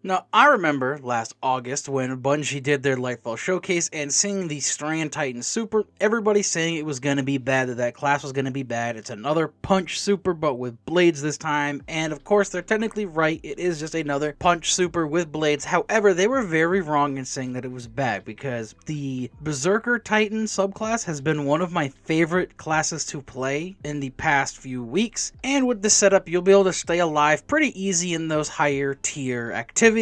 Now, I remember last August when Bungie did their Lightfall showcase and seeing the Strand Titan Super, everybody saying it was going to be bad, that class was going to be bad. It's another Punch Super, but with blades this time. And of course, they're technically right. It is just another Punch Super with blades. However, they were very wrong in saying that it was bad because the Berserker Titan subclass has been one of my favorite classes to play in the past few weeks. And with this setup, you'll be able to stay alive pretty easy in those higher tier activities,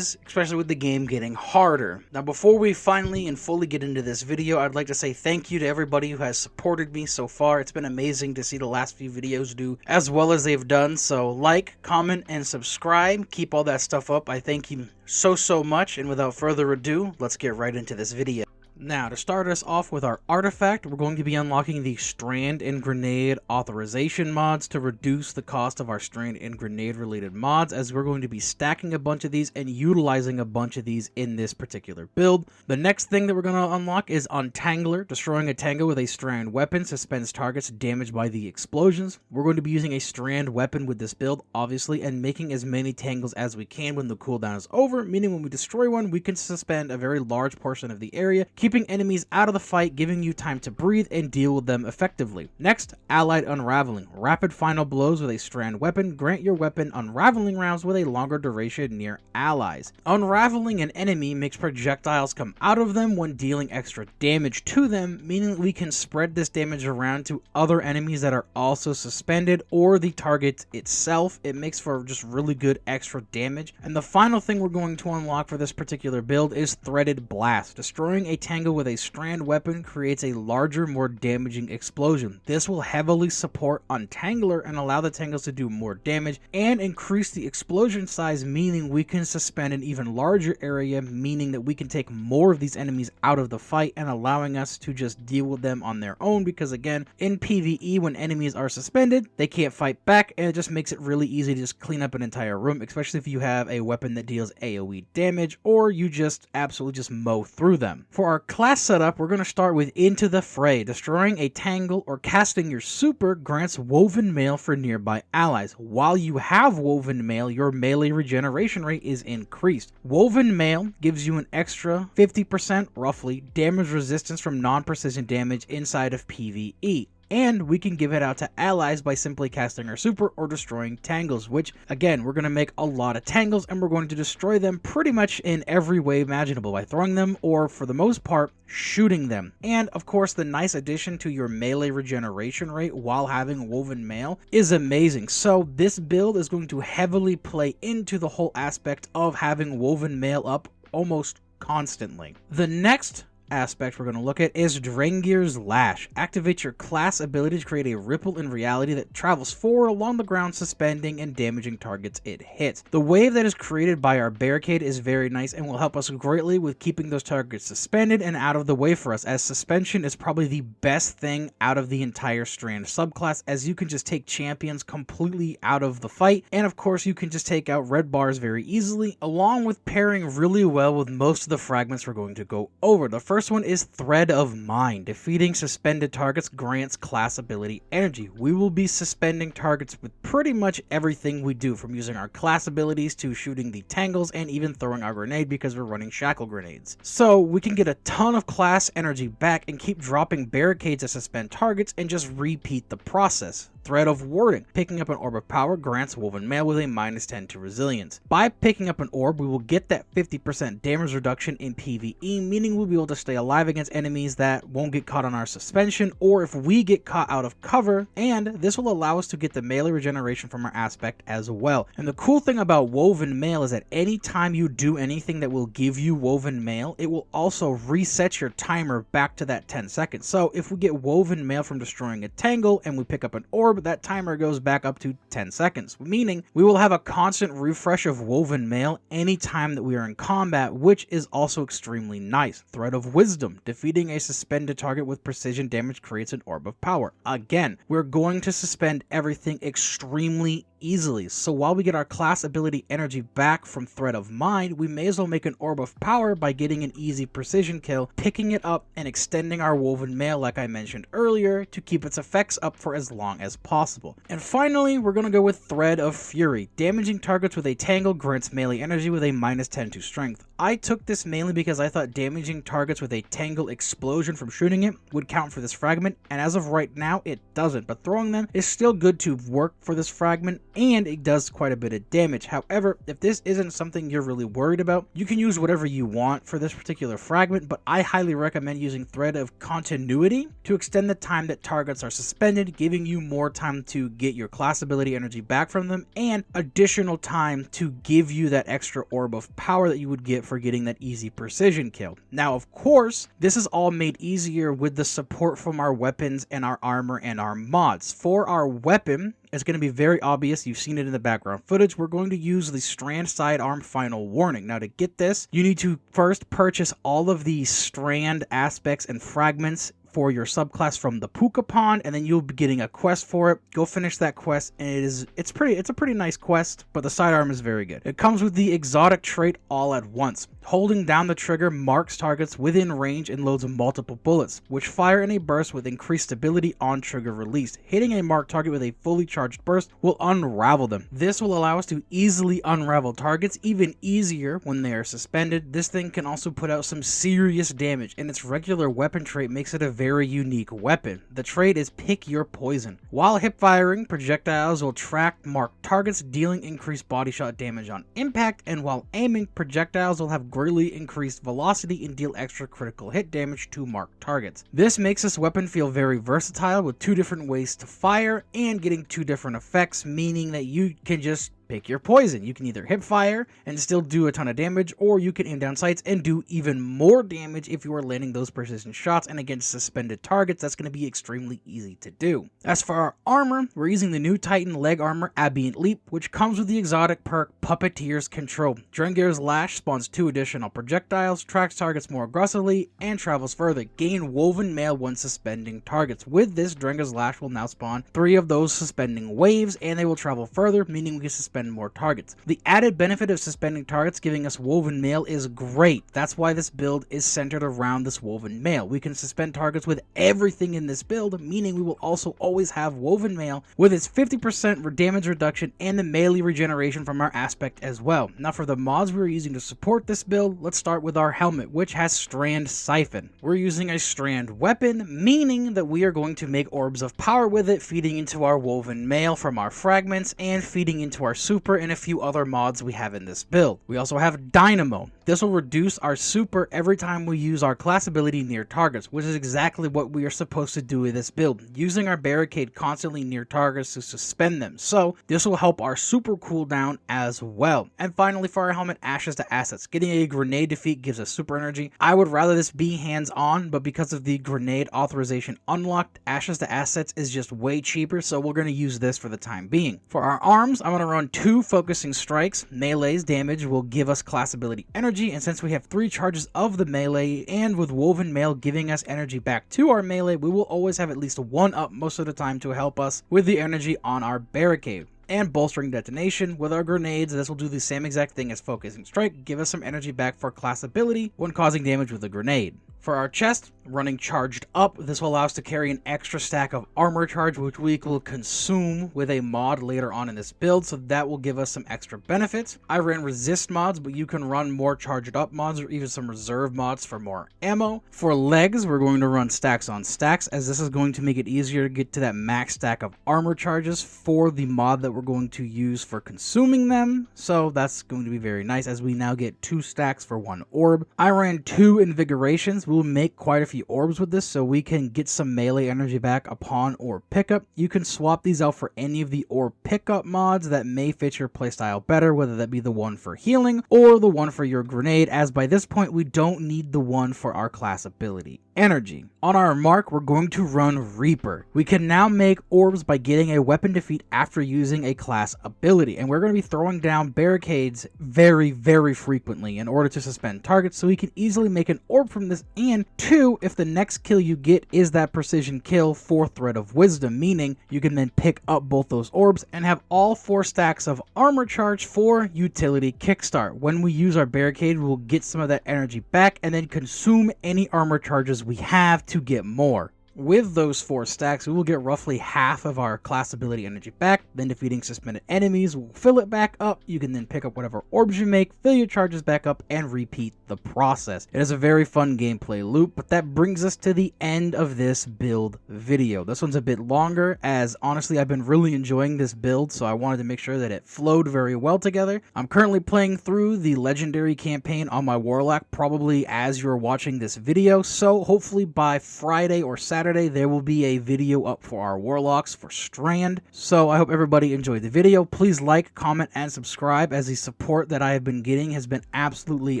especially with the game getting harder. Now, before we finally and fully get into this video, I'd like to say thank you to everybody who has supported me so far. It's been amazing to see the last few videos do as well as they've done. So like, comment, and subscribe. Keep all that stuff up. I thank you so much. And without further ado, let's get right into this video. Now, to start us off with our artifact, we're going to be unlocking the Strand and Grenade authorization mods to reduce the cost of our Strand and Grenade related mods, as we're going to be stacking a bunch of these and utilizing a bunch of these in this particular build. The next thing that we're going to unlock is Untangler. Destroying a Tango with a Strand weapon suspends targets damaged by the explosions. We're going to be using a Strand weapon with this build, obviously, and making as many Tangles as we can when the cooldown is over, meaning when we destroy one, we can suspend a very large portion of the area, keeping enemies out of the fight, giving you time to breathe and deal with them effectively. Next, Allied Unraveling. Rapid final blows with a Strand weapon grant your weapon unraveling rounds with a longer duration near allies. Unraveling an enemy makes projectiles come out of them when dealing extra damage to them, meaning we can spread this damage around to other enemies that are also suspended or the target itself. It makes for just really good extra damage. And the final thing we're going to unlock for this particular build is Threaded Blast. Destroying a Tango with a Strand weapon creates a larger, more damaging explosion. This will heavily support Untangler and allow the Tangles to do more damage and increase the explosion size, meaning we can suspend an even larger area, meaning that we can take more of these enemies out of the fight and allowing us to just deal with them on their own, because again, in PvE, when enemies are suspended, they can't fight back, and it just makes it really easy to just clean up an entire room, especially if you have a weapon that deals AoE damage or you just absolutely just mow through them. For our class setup, we're going to start with Into the Fray. Destroying a Tangle or casting your super grants Woven Mail for nearby allies. While you have Woven Mail, your melee regeneration rate is increased. Woven Mail gives you an extra 50% roughly damage resistance from non-precision damage inside of PvE. And we can give it out to allies by simply casting our super or destroying Tangles, which again, we're going to make a lot of Tangles and we're going to destroy them pretty much in every way imaginable by throwing them or, for the most part, shooting them. And of course, the nice addition to your melee regeneration rate while having Woven Mail is amazing. So this build is going to heavily play into the whole aspect of having Woven Mail up almost constantly. The next aspect we're going to look at is Drengir's Lash. Activate your class ability to create a ripple in reality that travels forward along the ground, suspending and damaging targets it hits. The wave that is created by our barricade is very nice and will help us greatly with keeping those targets suspended and out of the way for us, as suspension is probably the best thing out of the entire Strand subclass, as you can just take champions completely out of the fight, and of course you can just take out red bars very easily, along with pairing really well with most of the fragments we're going to go over. The first one is Thread of Mind. Defeating suspended targets grants class ability energy. We will be suspending targets with pretty much everything we do, from using our class abilities to shooting the Tangles and even throwing our grenade because we're running shackle grenades. So we can get a ton of class energy back and keep dropping barricades to suspend targets and just repeat the process. Thread of Warding. Picking up an Orb of Power grants Woven Mail with a -10 to Resilience. By picking up an orb, we will get that 50% damage reduction in PvE, meaning we'll be able to stay alive against enemies that won't get caught on our suspension, or if we get caught out of cover, and this will allow us to get the melee regeneration from our aspect as well. And the cool thing about Woven Mail is that anytime you do anything that will give you Woven Mail, it will also reset your timer back to that 10 seconds. So if we get Woven Mail from destroying a Tangle and we pick up an orb, that timer goes back up to 10 seconds, meaning we will have a constant refresh of Woven Mail anytime that we are in combat, which is also extremely nice. Thread of Wisdom. Defeating a suspended target with precision damage creates an Orb of Power. Again, we're going to suspend everything extremely easily. So while we get our class ability energy back from Thread of Mind, we may as well make an Orb of Power by getting an easy precision kill, picking it up and extending our Woven Mail like I mentioned earlier to keep its effects up for as long as possible. And finally, we're going to go with Thread of Fury. Damaging targets with a Tangle grants melee energy with a -10 to strength. I took this mainly because I thought damaging targets with a Tangle explosion from shooting it would count for this fragment, and as of right now it doesn't, but throwing them is still good to work for this fragment, and it does quite a bit of damage. However, if this isn't something you're really worried about, you can use whatever you want for this particular fragment, but I highly recommend using Thread of Continuity to extend the time that targets are suspended, giving you more time to get your class ability energy back from them, and additional time to give you that extra Orb of Power that you would get for getting that easy precision kill. Now, of course, this is all made easier with the support from our weapons and our armor and our mods. For our weapon, it's going to be very obvious. You've seen it in the background footage. We're going to use the Strand Sidearm Final Warning. Now, to get this, you need to first purchase all of the strand aspects and fragments for your subclass from the Puka Pond, and then you'll be getting a quest for it. Go finish that quest, and it's a pretty nice quest, but the sidearm is very good. It comes with the exotic trait All at Once. Holding down the trigger marks targets within range and loads multiple bullets, which fire in a burst with increased stability on trigger release. Hitting a marked target with a fully charged burst will unravel them. This will allow us to easily unravel targets, even easier when they are suspended. This thing can also put out some serious damage, and its regular weapon trait makes it a very unique weapon. The trait is Pick Your Poison. While hip firing, projectiles will track marked targets, dealing increased body shot damage on impact, and while aiming, projectiles will have greatly increased velocity and deal extra critical hit damage to marked targets. This makes this weapon feel very versatile with 2 different ways to fire and getting 2 different effects, meaning that you can just pick your poison. You can either hip fire and still do a ton of damage, or you can aim down sights and do even more damage if you are landing those precision shots, and against suspended targets, that's going to be extremely easy to do. As for our armor, we're using the new Titan leg armor Ambient Leap, which comes with the exotic perk Puppeteer's Control. Drenger's Lash spawns 2 additional projectiles, tracks targets more aggressively, and travels further. Gain Woven Mail when suspending targets. With this, Drenger's Lash will now spawn 3 of those suspending waves, and they will travel further, meaning we can suspend more targets. The added benefit of suspending targets giving us Woven Mail is great. That's why this build is centered around this Woven Mail. We can suspend targets with everything in this build, meaning we will also always have Woven Mail with its 50% damage reduction and the melee regeneration from our aspect as well. Now, for the mods we're using to support this build, let's start with our helmet, which has Strand Siphon. We're using a strand weapon, meaning that we are going to make Orbs of Power with it, feeding into our Woven Mail from our fragments and feeding into our super and a few other mods we have in this build. We also have Dynamo. This will reduce our super every time we use our class ability near targets, which is exactly what we are supposed to do with this build, using our barricade constantly near targets to suspend them. So this will help our super cooldown as well. And finally, for our helmet, Ashes to Assets. Getting a grenade defeat gives us super energy. I would rather this be hands-on, but because of the grenade authorization unlocked, Ashes to Assets is just way cheaper, so we're going to use this for the time being. For our arms, I'm going to run 2 focusing strikes. Melee's damage will give us class ability energy, and since we have 3 charges of the melee, and with Woven Mail giving us energy back to our melee, we will always have at least 1 up most of the time to help us with the energy on our barricade. And bolstering detonation with our grenades, this will do the same exact thing as focusing strike, give us some energy back for class ability when causing damage with a grenade. For our chest, running charged up, this will allow us to carry an extra stack of armor charge, which we will consume with a mod later on in this build, so that will give us some extra benefits. I ran resist mods, but you can run more charged up mods or even some reserve mods for more ammo. For legs, we're going to run stacks on stacks, as this is going to make it easier to get to that max stack of armor charges for the mod that we're going to use for consuming them, so that's going to be very nice, as we now get 2 stacks for 1 orb. I ran 2 invigorations. We'll make quite a few orbs with this, so we can get some melee energy back upon orb pickup. You can swap these out for any of the orb pickup mods that may fit your playstyle better, whether that be the one for healing or the one for your grenade, as by this point we don't need the one for our class ability energy. On our mark, we're going to run Reaper. We can now make orbs by getting a weapon defeat after using a class ability, and we're going to be throwing down barricades very, very frequently in order to suspend targets, so we can easily make an orb from this, and 2, if the next kill you get is that precision kill for Thread of Wisdom, meaning you can then pick up both those orbs and have all 4 stacks of armor charge for utility kickstart. When we use our barricade, we'll get some of that energy back and then consume any armor charges we have to get more. With those 4 stacks, we will get roughly half of our class ability energy back. Then defeating suspended enemies will fill it back up. You can then pick up whatever orbs you make, fill your charges back up, and repeat the process. It is a very fun gameplay loop, but that brings us to the end of this build video. This one's a bit longer, as honestly I've been really enjoying this build, so I wanted to make sure that it flowed very well together. I'm currently playing through the legendary campaign on my Warlock, probably as you're watching this video, so hopefully by Friday or Saturday there will be a video up for our Warlocks for Strand. So I hope everybody enjoyed the video. Please like, comment, and subscribe, as the support that I have been getting has been absolutely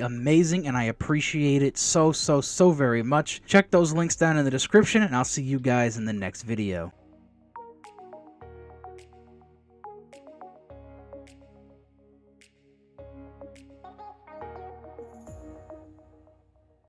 amazing and I appreciate it so very much. Check those links down in the description and I'll see you guys in the next video.